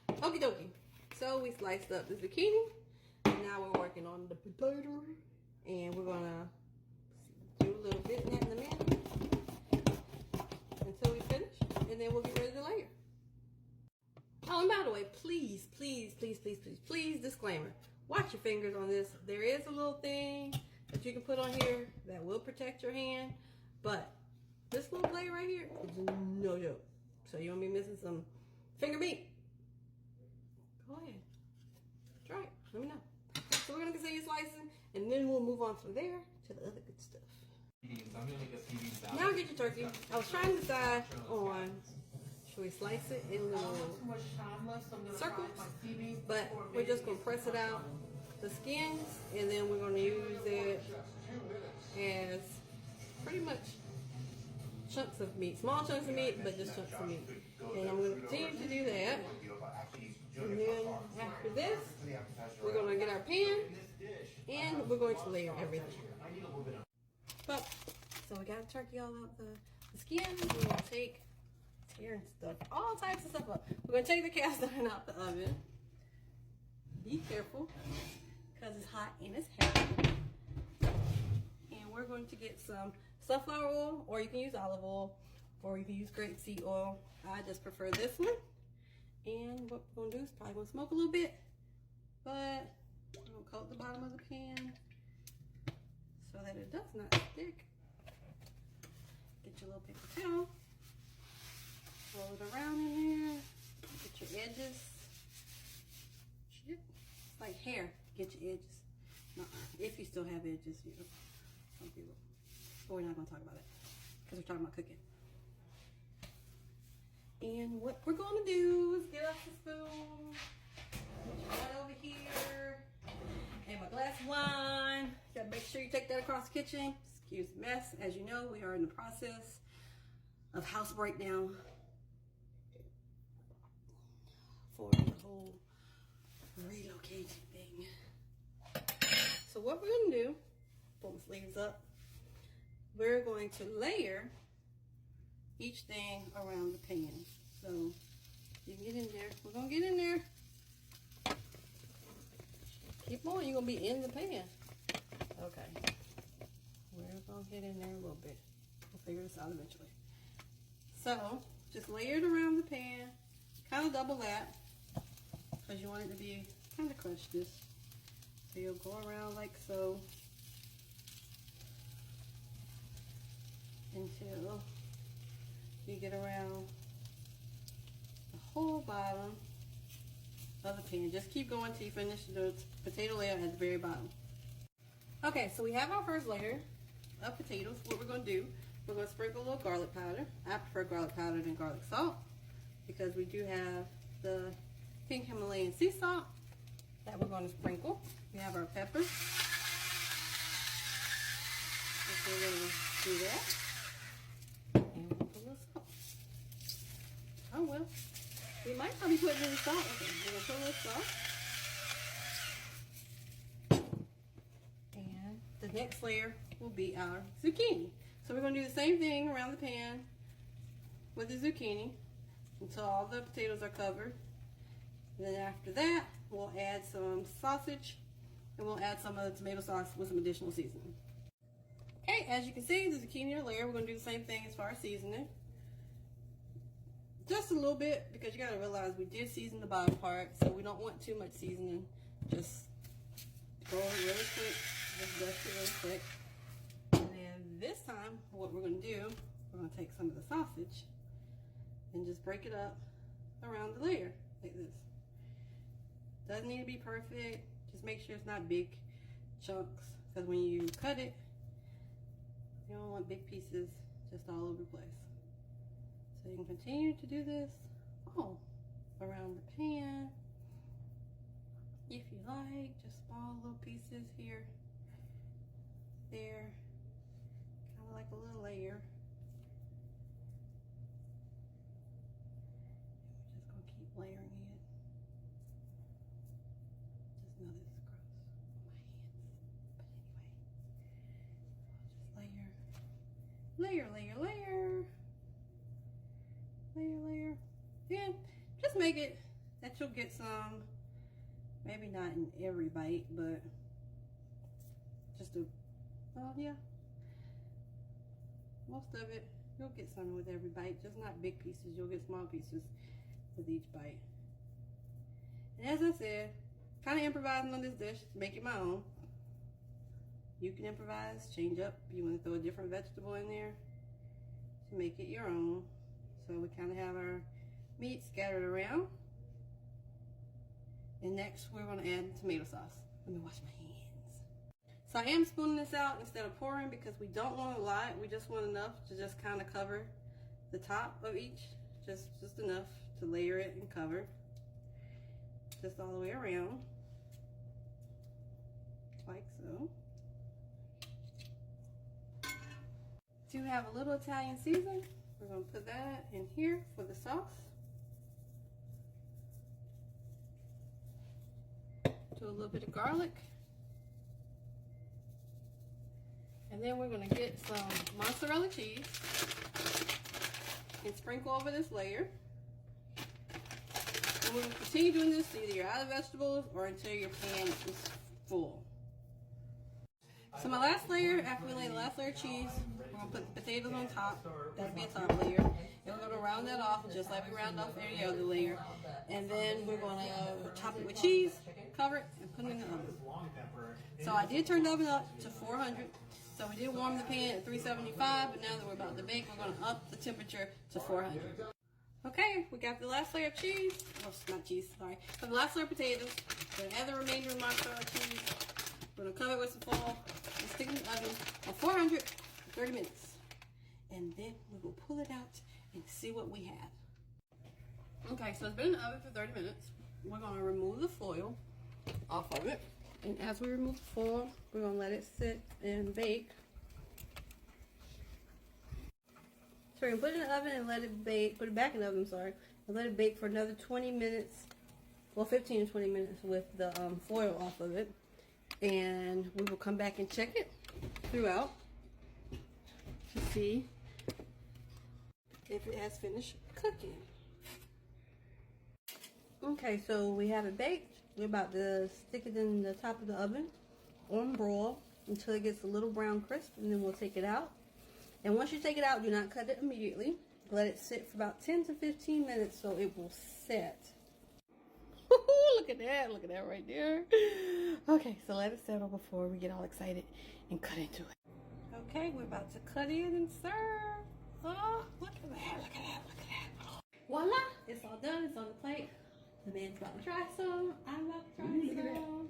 Okie dokie. So we sliced up the zucchini. And now we're working on the potato. And we're gonna do a little bit in the middle until we finish. And then we'll get ready to layer. Oh, and by the way, please, disclaimer. Watch your fingers on this. There is a little thing that you can put on here that will protect your hand. But this little blade right here is no joke. So you won't be missing some finger meat. Go ahead. Try it. Let me know. So we're going to continue slicing, and then we'll move on from there to the other good stuff. Now get your turkey. I was trying to decide on, should we slice it in little circles? But we're just going to press it out, the skins, and then we're going to use it as pretty much chunks of meat. Small chunks of meat, but just chunks of meat. And I'm going to continue to do that. And then after this, we're going to get our pan and we're going to layer everything. But, so we got the turkey all out the skin. We're going to take, tearing stuff, all types of stuff up. We're going to take the cast iron out the oven. Be careful, because it's hot and it's heavy. And we're going to get some sunflower oil, or you can use olive oil, or you can use grapeseed oil. I just prefer this one. And what we're going to do is probably going to smoke a little bit, but we're going to coat the bottom of the pan so that it does not stick. Get your little paper towel, roll it around in there, get your edges. Shit, it's like hair, get your edges. If you still have edges, you know, some people. But we're not going to talk about it because we're talking about cooking. And what we're going to do is get out the spoon, right over here, and my glass of wine. You gotta make sure you take that across the kitchen. Excuse the mess. As you know, we are in the process of house breakdown for the whole relocation thing. So what we're going to do, pull the sleeves up, we're going to layer each thing around the pan. So you can get in there. We're going to get in there. Keep on. You're going to be in the pan. Okay. We're going to get in there a little bit. We'll figure this out eventually. So just layer it around the pan. Kind of double that, because you want it to be kind of crushed this. So you'll go around like so until you get around the whole bottom of the pan. Just keep going till you finish the potato layer at the very bottom. Okay, so we have our first layer of potatoes. What we're going to do, we're going to sprinkle a little garlic powder. I prefer garlic powder than garlic salt because we do have the pink Himalayan sea salt that we're going to sprinkle. We have our pepper. So we're going to do that. And we'll put a little salt. Oh well, we might not be putting any salt. Okay, we're going to put a little salt. And the next layer will be our zucchini. So we're going to do the same thing around the pan with the zucchini until all the potatoes are covered. And then after that, we'll add some sausage and we'll add some of the tomato sauce with some additional seasoning. Okay, as you can see, the zucchini are layered. We're going to do the same thing as far as seasoning. Just a little bit, because you got to realize we did season the bottom part, so we don't want too much seasoning. Just go really quick, just dust it really quick. And then this time, what we're going to do, we're going to take some of the sausage and just break it up around the layer like this. Doesn't need to be perfect. Just make sure it's not big chunks, because when you cut it, you don't want big pieces just all over the place. So you can continue to do this all around the pan. If you like, just small little pieces here, there, kind of like a little layer. We're just going to keep layering it. Just know this is gross on my hands. But anyway, so I'll just layer, layer, layer, layer. Layer, layer. And just make it that you'll get some, maybe not in every bite, but just a, well, yeah, most of it, you'll get some with every bite, just not big pieces. You'll get small pieces with each bite. And as I said, kind of improvising on this dish to make it my own. You can improvise, change up. If you want to throw a different vegetable in there to make it your own. So we kind of have our meat scattered around. And next we're going to add tomato sauce. Let me wash my hands. So I am spooning this out instead of pouring because we don't want a lot. We just want enough to just kind of cover the top of each. Just enough to layer it and cover. Just all the way around. Like so. Do have a little Italian season. We're going to put that in here for the sauce. Do a little bit of garlic. And then we're going to get some mozzarella cheese and sprinkle over this layer. And we're going to continue doing this either you're out of vegetables or until your pan is full. So my last layer, after we lay the last layer of cheese, we're going to put the potatoes on top. That'll be a top layer. And we're going to round that off just like we round off any other layer. And then we're going to top it with cheese, cover it, and put it in the oven. So I did turn the oven up to 400. So we did warm the pan at 375, but now that we're about to bake, we're going to up the temperature to 400. Okay, we got the last layer of cheese. Oh, not cheese, sorry. So the last layer of potatoes. We're going to add the remainder of mozzarella cheese. We're going to cover it with some foil and stick it in the oven on 400 for 30 minutes. And then we will pull it out and see what we have. Okay, so it's been in the oven for 30 minutes. We're going to remove the foil off of it. And as we remove the foil, we're going to let it sit and bake. So we're going to put it in the oven and let it bake, put it back in the oven, sorry, and let it bake for another 20 minutes, well 15 to 20 minutes with the foil off of it. And we will come back and check it throughout to see if it has finished cooking. Okay, so we have it baked. We're about to stick it in the top of the oven on broil until it gets a little brown crisp, and then we'll take it out. And once you take it out, do not cut it immediately. Let it sit for about 10 to 15 minutes so it will set. Look at that right there. Okay, so let it settle before we get all excited and cut into it. Okay, we're about to cut in and serve. Oh, look at that. Voila, it's all done, it's on the plate. The man's about to try some. I'm about to try some.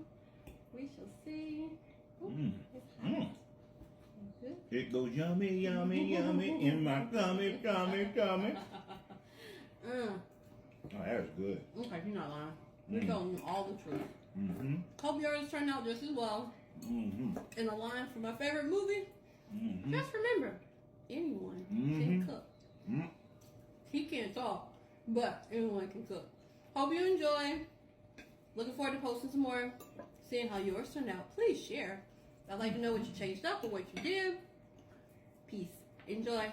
We shall see. Ooh, it's hot. Good. It goes yummy, yummy, yummy in my tummy, tummy, tummy. Oh, that was good. Okay, you're not lying. You're telling me all the truth. Hope yours turned out just as well. And a line from my favorite movie. Just remember, anyone can cook. He can't talk, but anyone can cook. Hope you enjoy. Looking forward to posting some more, seeing how yours turned out. Please share. I'd like to know what you changed up or what you did. Peace. Enjoy.